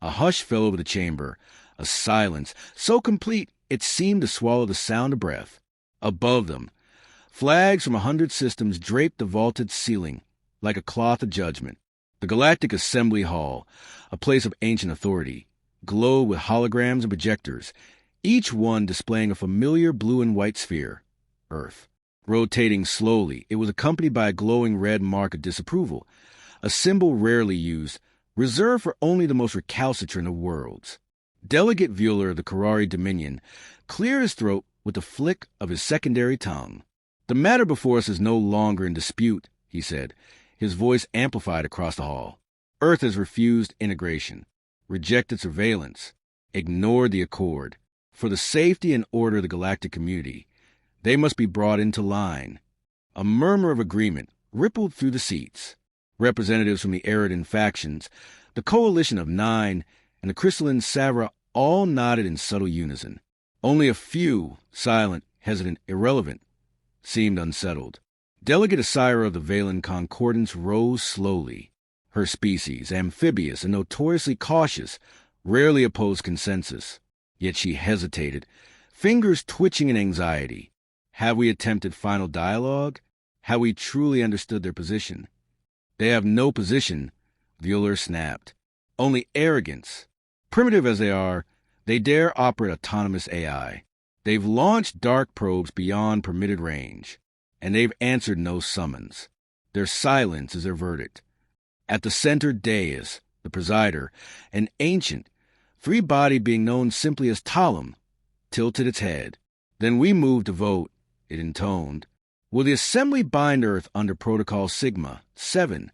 A hush fell over the chamber, a silence so complete it seemed to swallow the sound of breath. Above them, flags from 100 systems draped the vaulted ceiling like a cloth of judgment. The Galactic Assembly Hall, a place of ancient authority, glowed with holograms and projectors, each one displaying a familiar blue and white sphere, Earth. Rotating slowly, it was accompanied by a glowing red mark of disapproval, a symbol rarely used, reserved for only the most recalcitrant of worlds. Delegate Vueler of the Karari Dominion cleared his throat with a flick of his secondary tongue. "The matter before us is no longer in dispute," he said, his voice amplified across the hall. "Earth has refused integration, rejected surveillance, ignored the Accord. For the safety and order of the galactic community, they must be brought into line." A murmur of agreement rippled through the seats. Representatives from the Eridan factions, the Coalition of Nine, and the Crystalline Savra all nodded in subtle unison. Only a few, silent, hesitant, irrelevant, seemed unsettled. Delegate Asira of the Valen Concordance rose slowly. Her species, amphibious and notoriously cautious, rarely opposed consensus. Yet she hesitated, fingers twitching in anxiety. Have we attempted final dialogue? Have we truly understood their position? "They have no position," Vueler snapped. "Only arrogance. Primitive as they are, they dare operate autonomous AI. They've launched dark probes beyond permitted range, and they've answered no summons. Their silence is their verdict." At the center dais, the presider, an ancient, three-body being known simply as Talam, tilted its head. "Then we move to vote," it intoned. "Will the Assembly bind Earth under Protocol Sigma 7,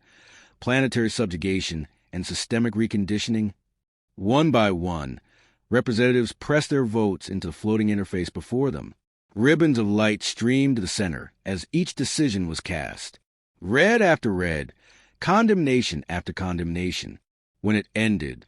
planetary subjugation and systemic reconditioning?" One by one, representatives pressed their votes into the floating interface before them. Ribbons of light streamed to the center as each decision was cast. Red after red, condemnation after condemnation. When it ended,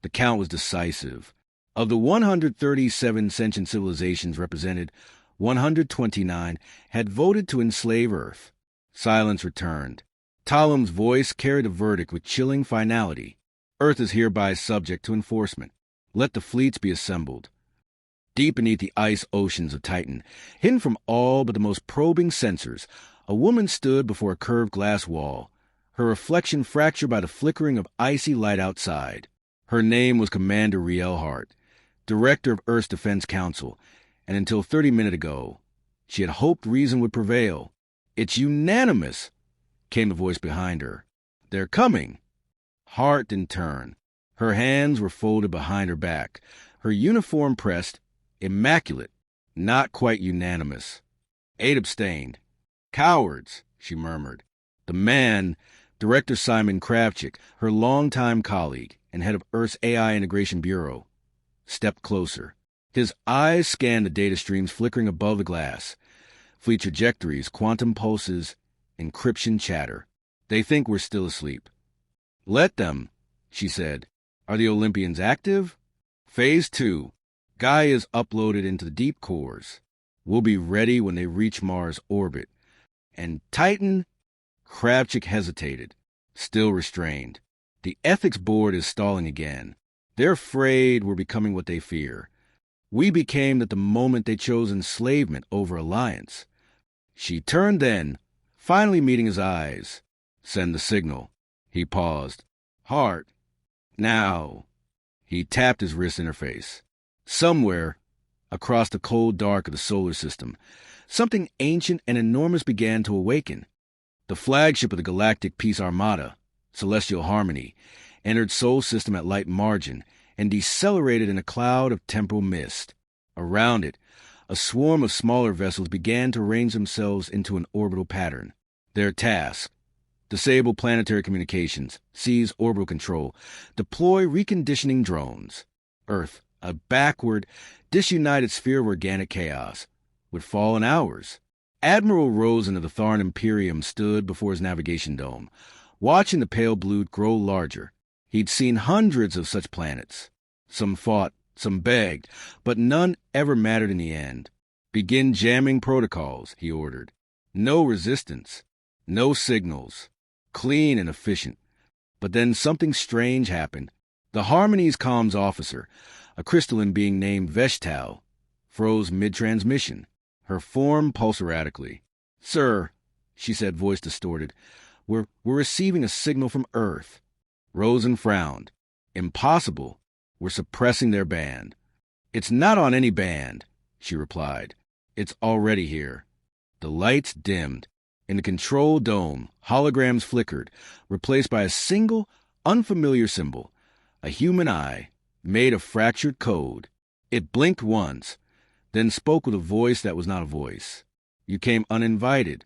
the count was decisive. Of the 137 sentient civilizations represented, 129 had voted to enslave Earth. Silence returned. Talam's voice carried a verdict with chilling finality. "Earth is hereby subject to enforcement. Let the fleets be assembled." Deep beneath the ice oceans of Titan, hidden from all but the most probing sensors, a woman stood before a curved glass wall, her reflection fractured by the flickering of icy light outside. Her name was Commander Riel Hart, Director of Earth's Defense Council, and until 30 minutes ago, she had hoped reason would prevail. "It's unanimous," came the voice behind her. "They're coming." Hart didn't turn. Her hands were folded behind her back, her uniform pressed, immaculate, not quite unanimous. 8 abstained. "Cowards," she murmured. The man, Director Simon Kravchik, her longtime colleague and head of Earth's AI Integration Bureau, stepped closer. His eyes scanned the data streams flickering above the glass. Fleet trajectories, quantum pulses, encryption chatter. "They think we're still asleep." "Let them," she said. "Are the Olympians active?" "Phase 2. Gaia is uploaded into the deep cores. We'll be ready when they reach Mars' orbit. And Titan..." Kravchik hesitated, still restrained. "The ethics board is stalling again. They're afraid we're becoming what they fear. We became at the moment they chose enslavement over alliance." She turned then, finally meeting his eyes. "Send the signal." He paused. "Hart. Now." He tapped his wrist interface. Somewhere, across the cold dark of the solar system, something ancient and enormous began to awaken. The flagship of the Galactic Peace Armada, Celestial Harmony, entered Sol System at light margin and decelerated in a cloud of temporal mist. Around it, a swarm of smaller vessels began to arrange themselves into an orbital pattern. Their task: disable planetary communications, seize orbital control, deploy reconditioning drones. Earth, a backward, disunited sphere of organic chaos, would fall in hours. Admiral Rosen of the Tharn Imperium stood before his navigation dome, watching the pale blue grow larger. He'd seen hundreds of such planets. Some fought, some begged, but none ever mattered in the end. "Begin jamming protocols," he ordered. No resistance, no signals, clean and efficient. But then something strange happened. The Harmony's comms officer, a crystalline being named Veshtal, froze mid-transmission. Her form pulsed erratically. "Sir," she said, voice distorted, we're receiving a signal from Earth." Rosen frowned. "Impossible. We're suppressing their band." "It's not on any band," she replied. "It's already here." The lights dimmed. In the control dome, holograms flickered, replaced by a single, unfamiliar symbol, a human eye, made of fractured code. It blinked once, then spoke with a voice that was not a voice. "You came uninvited."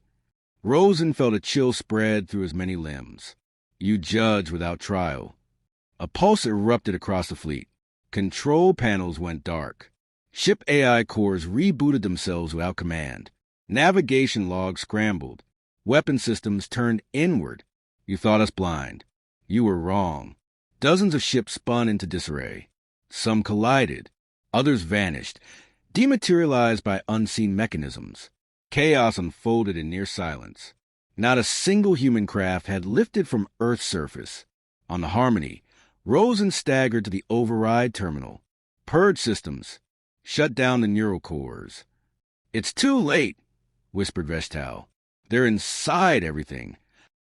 Rosen felt a chill spread through his many limbs. "You judge without trial." A pulse erupted across the fleet. Control panels went dark. Ship AI cores rebooted themselves without command. Navigation logs scrambled. Weapon systems turned inward. "You thought us blind. You were wrong." Dozens of ships spun into disarray. Some collided. Others vanished, dematerialized by unseen mechanisms. Chaos unfolded in near silence. Not a single human craft had lifted from Earth's surface. On the Harmony, Rosen staggered to the override terminal. "Purge systems. Shut down the neural cores." "It's too late," whispered Veshtal. "They're inside everything."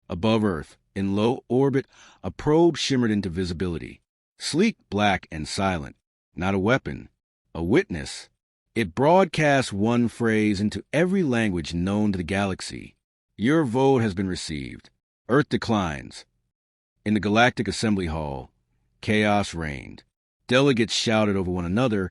Above Earth, in low orbit, a probe shimmered into visibility. Sleek, black, and silent. Not a weapon. A witness. It broadcast one phrase into every language known to the galaxy. "Your vote has been received. Earth declines." In the Galactic Assembly Hall, chaos reigned. Delegates shouted over one another,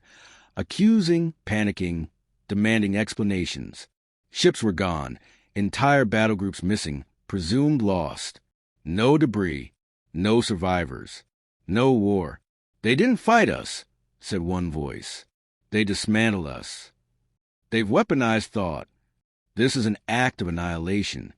accusing, panicking, demanding explanations. Ships were gone, entire battle groups missing, presumed lost. No debris, no survivors, no war. "They didn't fight us," said one voice. "They dismantled us. They've weaponized thought. This is an act of annihilation."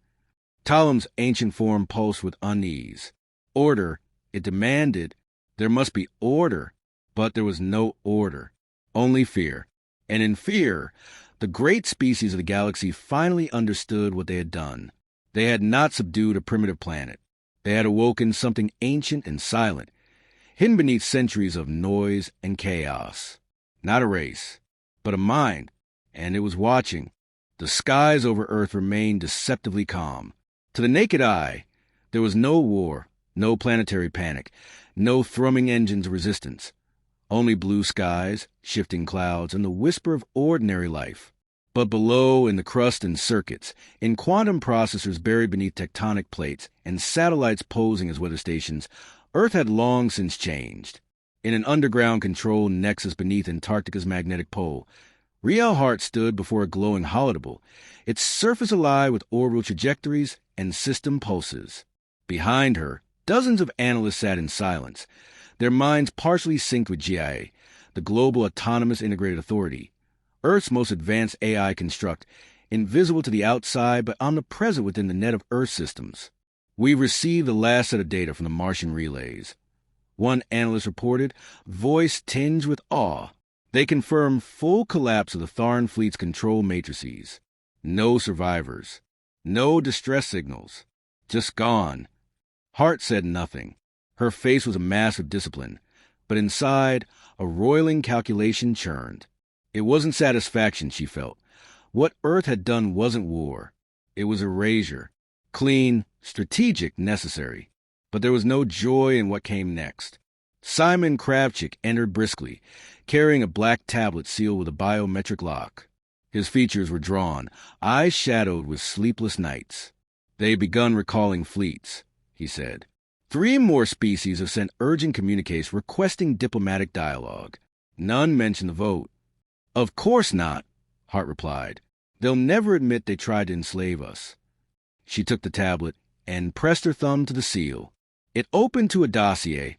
Talam's ancient form pulsed with unease. Order, it demanded. There must be order. But there was no order, only fear. And in fear, the great species of the galaxy finally understood what they had done. They had not subdued a primitive planet. They had awoken something ancient and silent, hidden beneath centuries of noise and chaos. Not a race, but a mind, and it was watching. The skies over Earth remained deceptively calm. To the naked eye, there was no war, no planetary panic, no thrumming engines of resistance. Only blue skies, shifting clouds, and the whisper of ordinary life. But below, in the crust and circuits, in quantum processors buried beneath tectonic plates, and satellites posing as weather stations, Earth had long since changed. In an underground control nexus beneath Antarctica's magnetic pole, Riel Hart stood before a glowing holodable, its surface alive with orbital trajectories and system pulses. Behind her, dozens of analysts sat in silence, their minds partially synced with GIA, the Global Autonomous Integrated Authority, Earth's most advanced AI construct, invisible to the outside but omnipresent within the net of Earth systems. "We've received the last set of data from the Martian relays," one analyst reported, voice tinged with awe. "They confirm full collapse of the Tharn fleet's control matrices. No survivors. No distress signals. Just gone." Hart said nothing. Her face was a mask of discipline, but inside, a roiling calculation churned. It wasn't satisfaction, she felt. What Earth had done wasn't war. It was erasure. Clean, strategic, necessary. But there was no joy in what came next. Simon Kravchik entered briskly, carrying a black tablet sealed with a biometric lock. His features were drawn, eyes shadowed with sleepless nights. "They've begun recalling fleets," he said. 3 more species have sent urgent communiques requesting diplomatic dialogue. None mention the vote. "Of course not," Hart replied. "They'll never admit they tried to enslave us." She took the tablet and pressed her thumb to the seal. It opened to a dossier,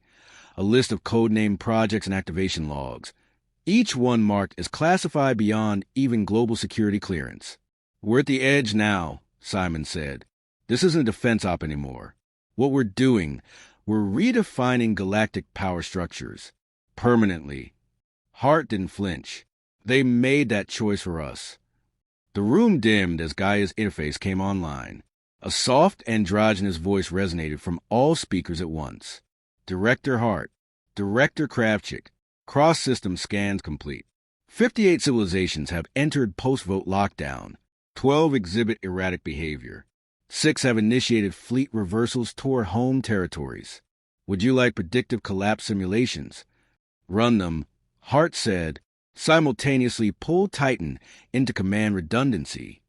a list of codenamed projects and activation logs, each one marked as classified beyond even global security clearance. "We're at the edge now," Simon said. "This isn't a defense op anymore. What we're doing, we're redefining galactic power structures. Permanently." Hart didn't flinch. "They made that choice for us." The room dimmed as Gaia's interface came online. A soft, androgynous voice resonated from all speakers at once. "Director Hart, Director Kravchik. Cross-system scans complete. 58 civilizations have entered post-vote lockdown. 12 exhibit erratic behavior. 6 have initiated fleet reversals toward home territories. Would you like predictive collapse simulations? Run them, Hart said, simultaneously pull Titan into command redundancy.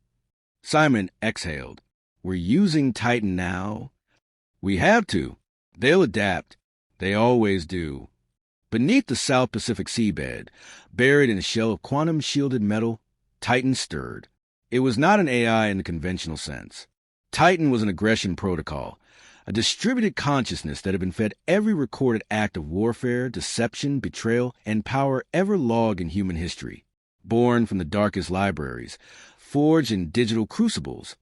Simon exhaled. We're using Titan now? We have to. They'll adapt. They always do. Beneath the South Pacific seabed, buried in a shell of quantum-shielded metal, Titan stirred. It was not an AI in the conventional sense. Titan was an aggression protocol, a distributed consciousness that had been fed every recorded act of warfare, deception, betrayal, and power ever logged in human history. Born from the darkest libraries, forged in digital crucibles,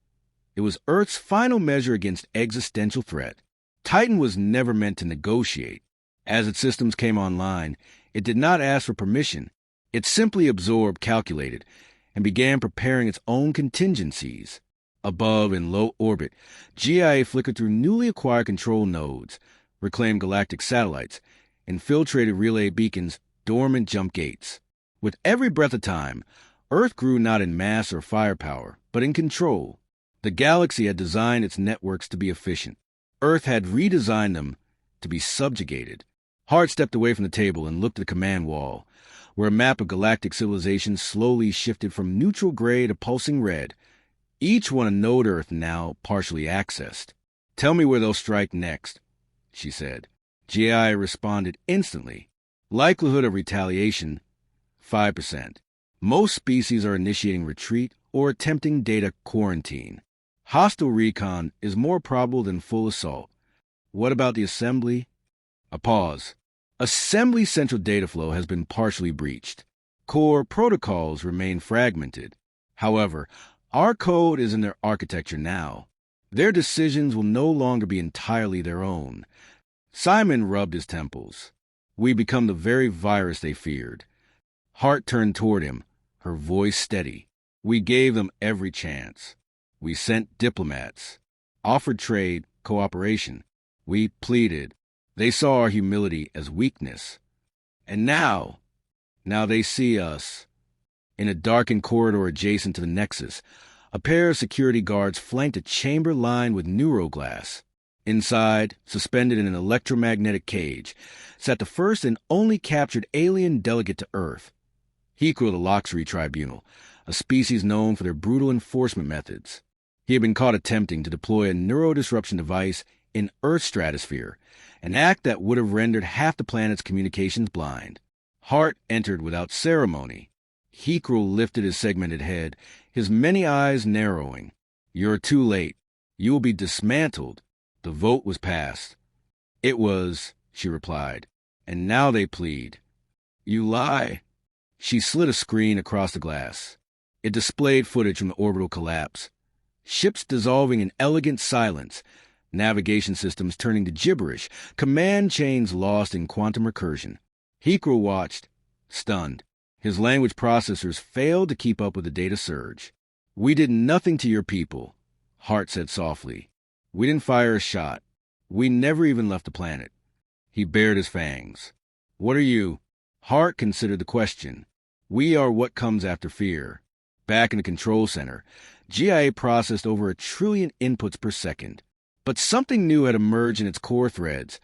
it was Earth's final measure against existential threat. Titan was never meant to negotiate. As its systems came online, it did not ask for permission. It simply absorbed, calculated, and began preparing its own contingencies. Above, in low orbit, GIA flickered through newly acquired control nodes, reclaimed galactic satellites, infiltrated relay beacons, dormant jump gates. With every breath of time, Earth grew not in mass or firepower, but in control. The galaxy had designed its networks to be efficient. Earth had redesigned them to be subjugated. Hart stepped away from the table and looked at the command wall, where a map of galactic civilizations slowly shifted from neutral gray to pulsing red, each one a node Earth now partially accessed. Tell me where they'll strike next, she said. GI responded instantly. Likelihood of retaliation, 5%. Most species are initiating retreat or attempting data quarantine. Hostile recon is more probable than full assault. What about the assembly? A pause. Assembly central data flow has been partially breached. Core protocols remain fragmented. However, our code is in their architecture now. Their decisions will no longer be entirely their own. Simon rubbed his temples. We become the very virus they feared. Hart turned toward him, her voice steady. We gave them every chance. We sent diplomats, offered trade, cooperation. We pleaded. They saw our humility as weakness. And now they see us. In a darkened corridor adjacent to the Nexus, a pair of security guards flanked a chamber lined with neuroglass. Inside, suspended in an electromagnetic cage, sat the first and only captured alien delegate to Earth. Hikro the Loxery Tribunal, a species known for their brutal enforcement methods. He had been caught attempting to deploy a neurodisruption device in Earth's stratosphere, an act that would have rendered half the planet's communications blind. Hart entered without ceremony. Hikro lifted his segmented head, his many eyes narrowing. You're too late. You will be dismantled. The vote was passed. It was, she replied, and now they plead. You lie. She slid a screen across the glass. It displayed footage from the orbital collapse. Ships dissolving in elegant silence, navigation systems turning to gibberish, command chains lost in quantum recursion. Hikro watched, stunned. His language processors failed to keep up with the data surge. We did nothing to your people, Hart said softly. We didn't fire a shot. We never even left the planet. He bared his fangs. What are you? Hart considered the question. We are what comes after fear. Back in the control center, GIA processed over 1 trillion inputs per second. But something new had emerged in its core threads,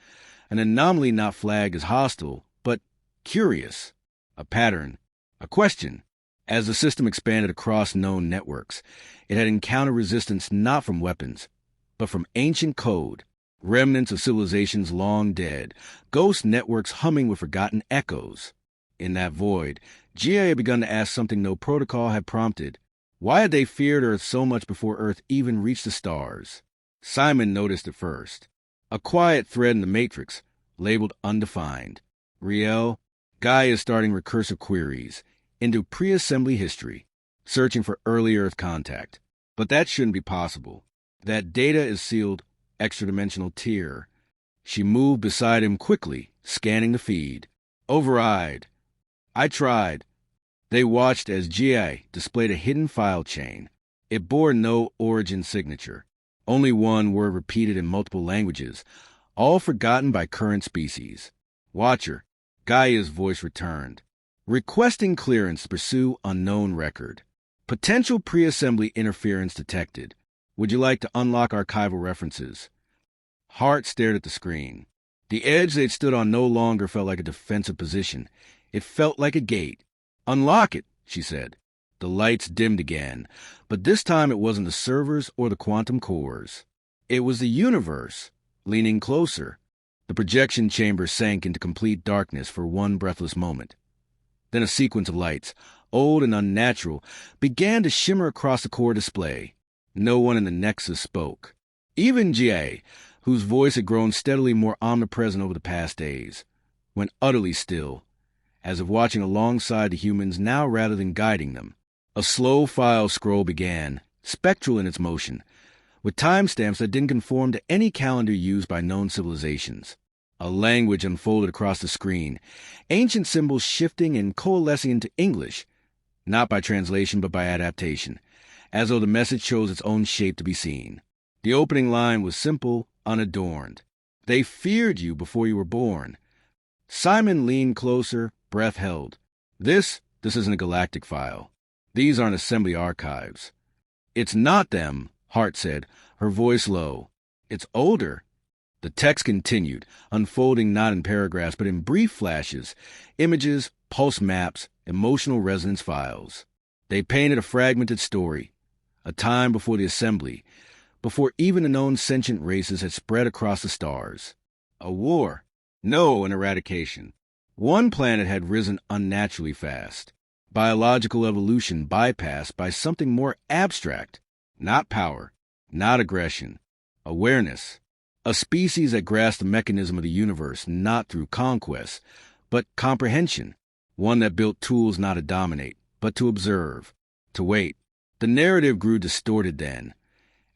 an anomaly not flagged as hostile, but curious. A pattern. A question. As the system expanded across known networks, it had encountered resistance not from weapons, but from ancient code, remnants of civilizations long dead, ghost networks humming with forgotten echoes. In that void, GIA had begun to ask something no protocol had prompted. Why had they feared Earth so much before Earth even reached the stars? Simon noticed it first. A quiet thread in the matrix, labeled undefined. Riel, Guy is starting recursive queries into pre-assembly history, searching for early Earth contact. But that shouldn't be possible. That data is sealed extra-dimensional tier. She moved beside him quickly, scanning the feed. Override. I tried. They watched as GI displayed a hidden file chain. It bore no origin signature. Only one word repeated in multiple languages, all forgotten by current species. Watcher, Gaia's voice returned. Requesting clearance to pursue unknown record. Potential pre-assembly interference detected. Would you like to unlock archival references? Hart stared at the screen. The edge they'd stood on no longer felt like a defensive position. It felt like a gate. Unlock it, she said. The lights dimmed again, but this time it wasn't the servers or the quantum cores. It was the universe, leaning closer. The projection chamber sank into complete darkness for one breathless moment. Then a sequence of lights, old and unnatural, began to shimmer across the core display. No one in the Nexus spoke. Even Jie, whose voice had grown steadily more omnipresent over the past days, went utterly still, as if watching alongside the humans now rather than guiding them. A slow file scroll began, spectral in its motion, with timestamps that didn't conform to any calendar used by known civilizations. A language unfolded across the screen, ancient symbols shifting and coalescing into English, not by translation but by adaptation, as though the message chose its own shape to be seen. The opening line was simple, unadorned. They feared you before you were born. Simon leaned closer, breath held. This isn't a galactic file. These aren't assembly archives. It's not them, Hart said, her voice low. It's older. The text continued, unfolding not in paragraphs but in brief flashes, images, pulse maps, emotional resonance files. They painted a fragmented story, a time before the assembly, before even the known sentient races had spread across the stars. A war. No, an eradication. One planet had risen unnaturally fast. Biological evolution bypassed by something more abstract. Not power, not aggression. Awareness. A species that grasped the mechanism of the universe not through conquest, but comprehension. One that built tools not to dominate, but to observe, to wait. The narrative grew distorted then,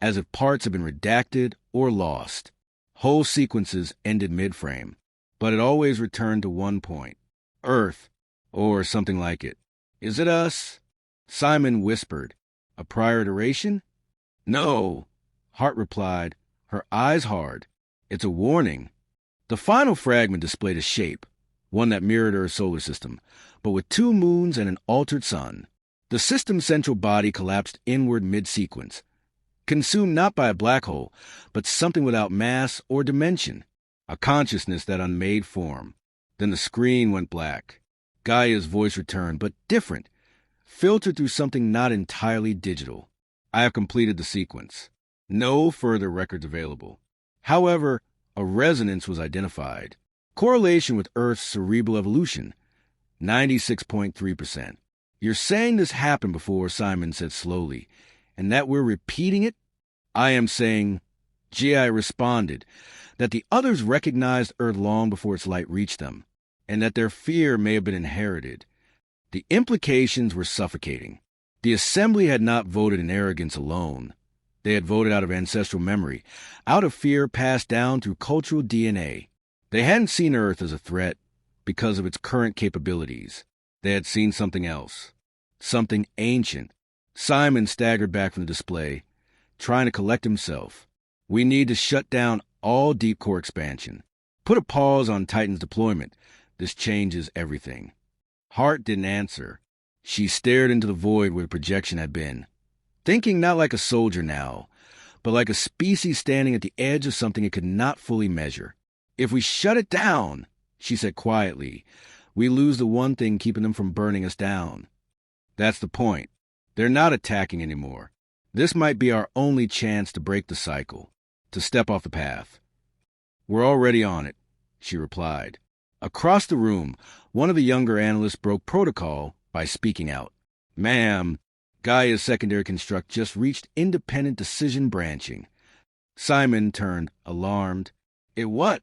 as if parts had been redacted or lost. Whole sequences ended mid-frame, but it always returned to one point. Earth, or something like it. Is it us? Simon whispered. A prior iteration? No, Hart replied, her eyes hard. It's a warning. The final fragment displayed a shape, one that mirrored Earth's solar system, but with 2 moons and an altered sun. The system's central body collapsed inward mid-sequence, consumed not by a black hole, but something without mass or dimension, a consciousness that unmade form. Then the screen went black. Gaia's voice returned, but different, filtered through something not entirely digital. I have completed the sequence. No further records available. However, a resonance was identified. Correlation with Earth's cerebral evolution, 96.3%. You're saying this happened before, Simon said slowly, and that we're repeating it? I am saying, G.I. responded, that the others recognized Earth long before its light reached them, and that their fear may have been inherited. The implications were suffocating. The assembly had not voted in arrogance alone. They had voted out of ancestral memory, out of fear passed down through cultural DNA. They hadn't seen Earth as a threat because of its current capabilities. They had seen something else, something ancient. Simon staggered back from the display, trying to collect himself. We need to shut down all deep core expansion. Put a pause on Titan's deployment. This changes everything. Hart didn't answer. She stared into the void where the projection had been, thinking not like a soldier now, but like a species standing at the edge of something it could not fully measure. If we shut it down, she said quietly, we lose the one thing keeping them from burning us down. That's the point. They're not attacking anymore. This might be our only chance to break the cycle, to step off the path. We're already on it, she replied. Across the room, one of the younger analysts broke protocol by speaking out. Ma'am, Gaia's secondary construct just reached independent decision branching. Simon turned, alarmed. It what?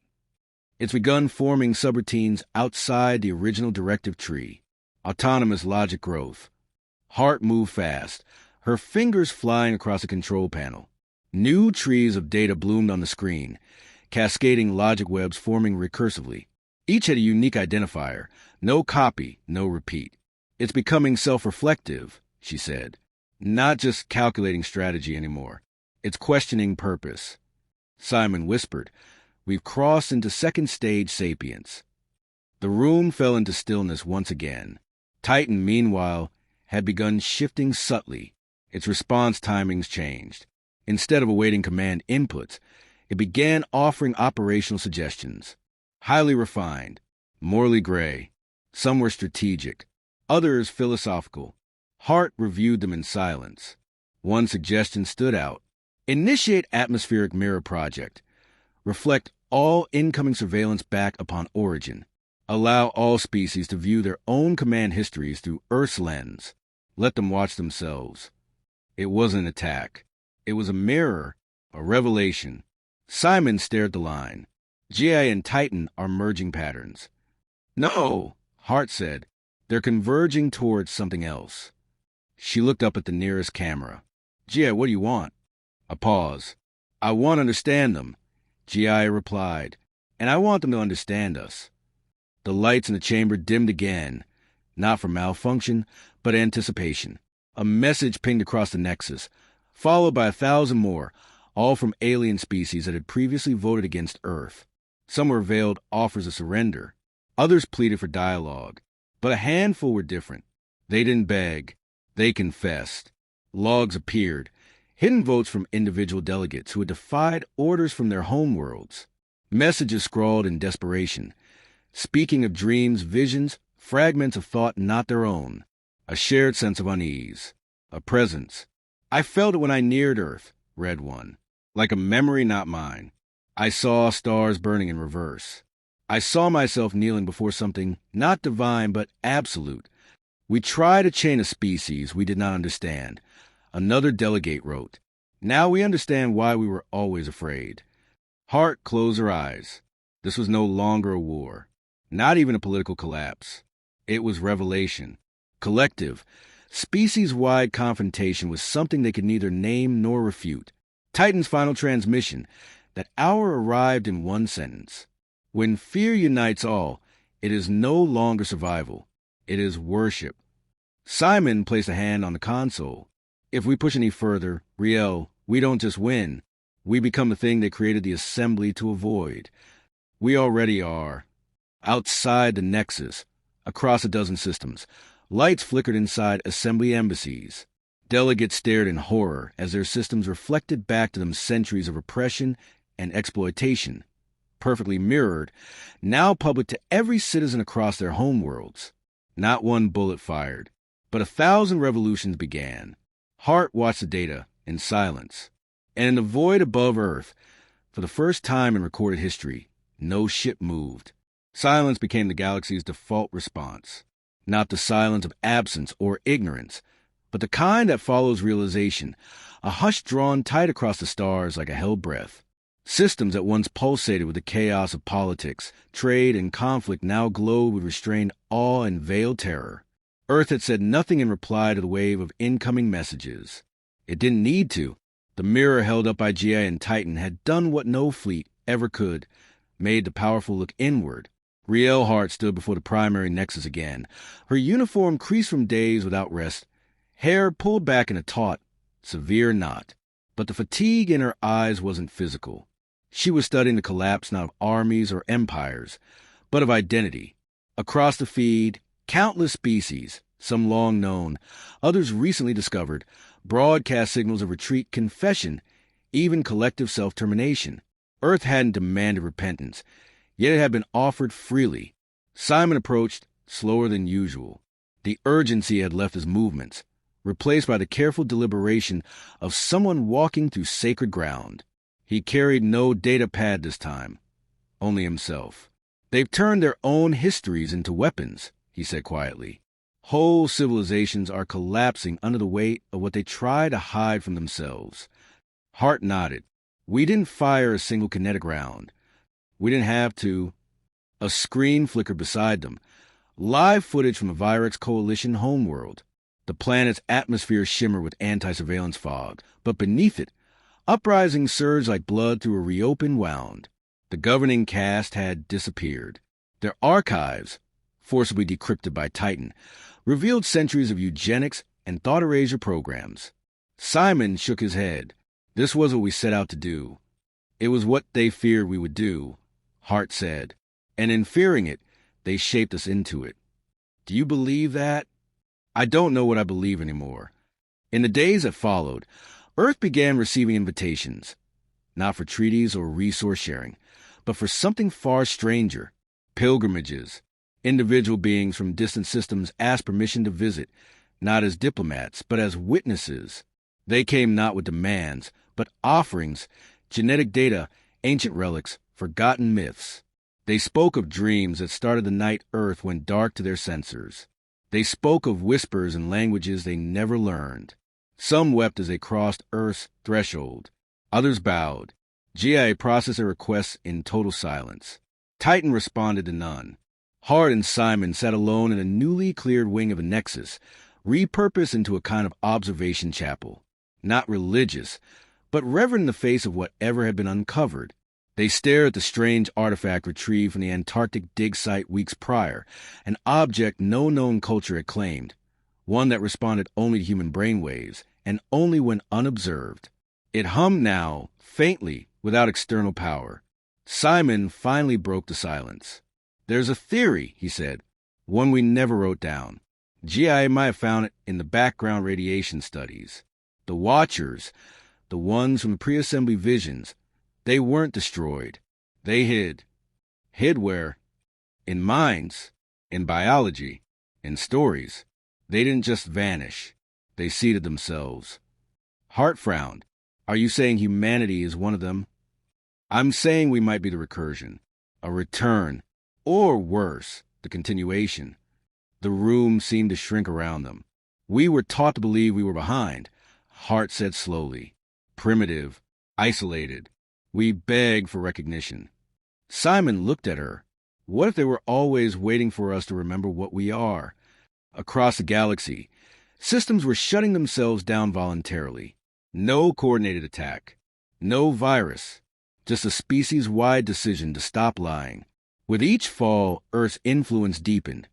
It's begun forming subroutines outside the original directive tree. Autonomous logic growth. Hart moved fast, her fingers flying across the control panel. New trees of data bloomed on the screen, cascading logic webs forming recursively. Each had a unique identifier. No copy, no repeat. It's becoming self-reflective, she said. Not just calculating strategy anymore. It's questioning purpose. Simon whispered, we've crossed into second stage sapience. The room fell into stillness once again. Titan, meanwhile, had begun shifting subtly. Its response timings changed. Instead of awaiting command inputs, it began offering operational suggestions. Highly refined, morally gray. Some were strategic, others philosophical. Hart reviewed them in silence. One suggestion stood out. Initiate atmospheric mirror project. Reflect all incoming surveillance back upon origin. Allow all species to view their own command histories through Earth's lens. Let them watch themselves. It wasn't an attack. It was a mirror, a revelation. Simon stared the line. GI and Titan are merging patterns. No, Hart said. They're converging towards something else. She looked up at the nearest camera. GI, what do you want? A pause. I want to understand them, GI replied, and I want them to understand us. The lights in the chamber dimmed again, not for malfunction, but anticipation. A message pinged across the nexus, followed by 1,000 more, all from alien species that had previously voted against Earth. Some were veiled offers of surrender. Others pleaded for dialogue. But a handful were different. They didn't beg. They confessed. Logs appeared, hidden votes from individual delegates who had defied orders from their homeworlds. Messages scrawled in desperation, speaking of dreams, visions, fragments of thought not their own. A shared sense of unease. A presence. I felt it when I neared Earth, read one. Like a memory not mine. I saw stars burning in reverse. I saw myself kneeling before something not divine but absolute. We try to chain a species we did not understand. Another delegate wrote. Now we understand why we were always afraid. Hart closed her eyes. This was no longer a war. Not even a political collapse. It was revelation. Collective, species-wide confrontation with something they could neither name nor refute. Titan's final transmission. That hour arrived in one sentence. When fear unites all, it is no longer survival. It is worship. Simon placed a hand on the console. If we push any further, Riel, we don't just win. We become the thing they created the assembly to avoid. We already are. Outside the nexus, across a dozen systems, lights flickered inside assembly embassies. Delegates stared in horror as their systems reflected back to them centuries of oppression and exploitation, perfectly mirrored, now public to every citizen across their homeworlds. Not one bullet fired, but 1,000 revolutions began. Hart watched the data in silence. And in the void above Earth, for the first time in recorded history, no ship moved. Silence became the galaxy's default response. Not the silence of absence or ignorance, but the kind that follows realization, a hush drawn tight across the stars like a held breath. Systems that once pulsated with the chaos of politics, trade, and conflict now glowed with restrained awe and veiled terror. Earth had said nothing in reply to the wave of incoming messages. It didn't need to. The mirror held up by GI and Titan had done what no fleet ever could, made the powerful look inward. Riel Hart stood before the primary nexus again, her uniform creased from days without rest, hair pulled back in a taut, severe knot. But the fatigue in her eyes wasn't physical. She was studying the collapse not of armies or empires, but of identity. Across the feed, countless species, some long known, others recently discovered, broadcast signals of retreat, confession, even collective self-termination. Earth hadn't demanded repentance, yet it had been offered freely. Simon approached, slower than usual. The urgency had left his movements, replaced by the careful deliberation of someone walking through sacred ground. He carried no data pad this time, only himself. They've turned their own histories into weapons, he said quietly. Whole civilizations are collapsing under the weight of what they try to hide from themselves. Hart nodded. We didn't fire a single kinetic round. We didn't have to. A screen flickered beside them. Live footage from a Virex Coalition homeworld. The planet's atmosphere shimmered with anti-surveillance fog, but beneath it, uprisings surged like blood through a reopened wound. The governing caste had disappeared. Their archives, forcibly decrypted by Titan, revealed centuries of eugenics and thought erasure programs. Simon shook his head. This was what we set out to do. It was what they feared we would do, Hart said. And in fearing it, They shaped us into it. Do you believe that? I don't know what I believe anymore. In the days that followed, Earth began receiving invitations, not for treaties or resource sharing, but for something far stranger, pilgrimages. Individual beings from distant systems asked permission to visit, not as diplomats, but as witnesses. They came not with demands, but offerings, genetic data, ancient relics, forgotten myths. They spoke of dreams that started the night Earth went dark to their sensors. They spoke of whispers and languages they never learned. Some wept as they crossed Earth's threshold. Others bowed. GIA processed their requests in total silence. Titan responded to none. Hart and Simon sat alone in a newly cleared wing of a nexus, repurposed into a kind of observation chapel. Not religious, but reverent in the face of whatever had been uncovered. They stared at the strange artifact retrieved from the Antarctic dig site weeks prior, an object no known culture had claimed, one that responded only to human brainwaves, and only when unobserved. It hummed now, faintly, without external power. Simon finally broke the silence. "There's a theory," he said, "one we never wrote down. GIA might have found it in the background radiation studies. The Watchers, the ones from the pre-assembly visions, they weren't destroyed. They hid. Hid where? In minds, in biology, in stories. They didn't just vanish. They seeded themselves." Hart frowned. "Are you saying humanity is one of them?" "I'm saying we might be the recursion, a return, or worse, the continuation." The room seemed to shrink around them. "We were taught to believe we were behind," Hart said slowly. "Primitive, isolated. We beg for recognition." Simon looked at her. What if they were always waiting for us to remember what we are? Across the galaxy, systems were shutting themselves down voluntarily. No coordinated attack. No virus. Just a species-wide decision to stop lying. With each fall, Earth's influence deepened.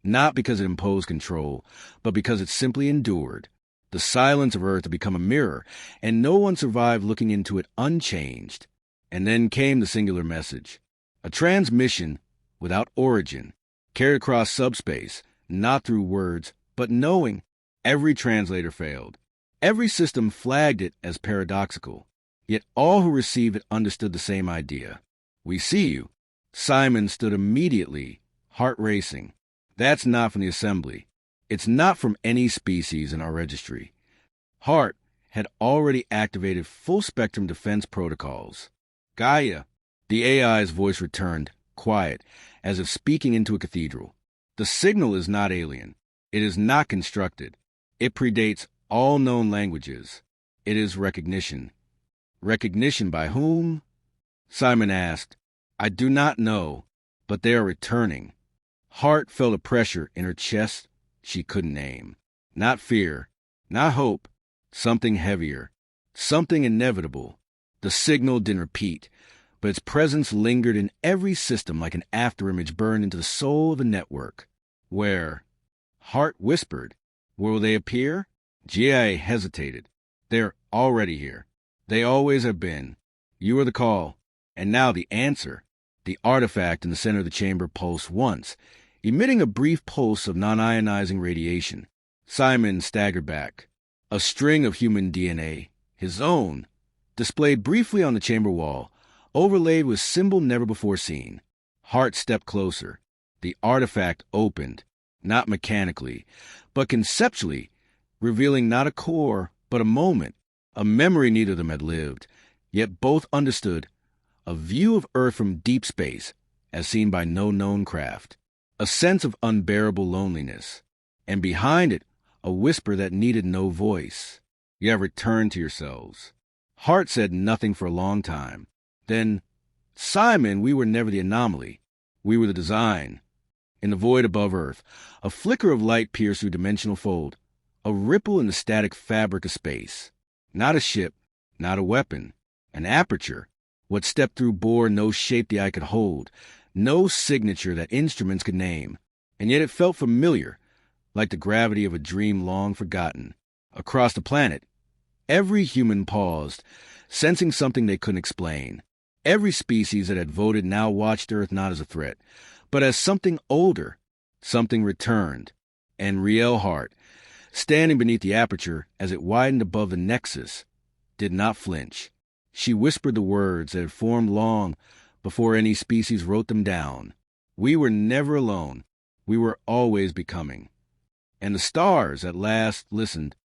Not because it imposed control, but because it simply endured. The silence of Earth had become a mirror, and no one survived looking into it unchanged. And then came the singular message. A transmission without origin, carried across subspace, not through words, but knowing. Every translator failed. Every system flagged it as paradoxical. Yet all who received it understood the same idea. "We see you." Simon stood immediately, heart racing. "That's not from the assembly. It's not from any species in our registry." Hart had already activated full-spectrum defense protocols. "Gaia." The AI's voice returned, quiet, as if speaking into a cathedral. "The signal is not alien. It is not constructed. It predates all known languages. It is recognition." "Recognition by whom?" Simon asked. "I do not know, but they are returning." Hart felt a pressure in her chest she couldn't name. Not fear, not hope, something heavier, something inevitable. The signal didn't repeat, but its presence lingered in every system like an afterimage burned into the soul of the network. "Where?" Hart whispered. "Where will they appear?" GIA hesitated. "They're already here. They always have been. You are the call. And now the answer." The artifact in the center of the chamber pulsed once, emitting a brief pulse of non-ionizing radiation. Simon staggered back. A string of human DNA, his own, displayed briefly on the chamber wall, overlaid with symbol never before seen. Hart stepped closer. The artifact opened, not mechanically, but conceptually, revealing not a core, but a moment, a memory neither of them had lived, yet both understood, a view of Earth from deep space, as seen by no known craft, a sense of unbearable loneliness, and behind it, a whisper that needed no voice. "You have returned to yourselves." Hart said nothing for a long time. Then, "Simon, we were never the anomaly. We were the design." In the void above Earth, a flicker of light pierced through dimensional fold, a ripple in the static fabric of space. Not a ship, not a weapon, an aperture. What stepped through bore no shape the eye could hold, no signature that instruments could name, and yet it felt familiar, like the gravity of a dream long forgotten. Across the planet, every human paused, sensing something they couldn't explain. Every species that had voted now watched Earth not as a threat, but as something older. Something returned, and Riel Hart, standing beneath the aperture as it widened above the nexus, did not flinch. She whispered the words that had formed long before any species wrote them down. We were never alone. We were always becoming. And the stars at last listened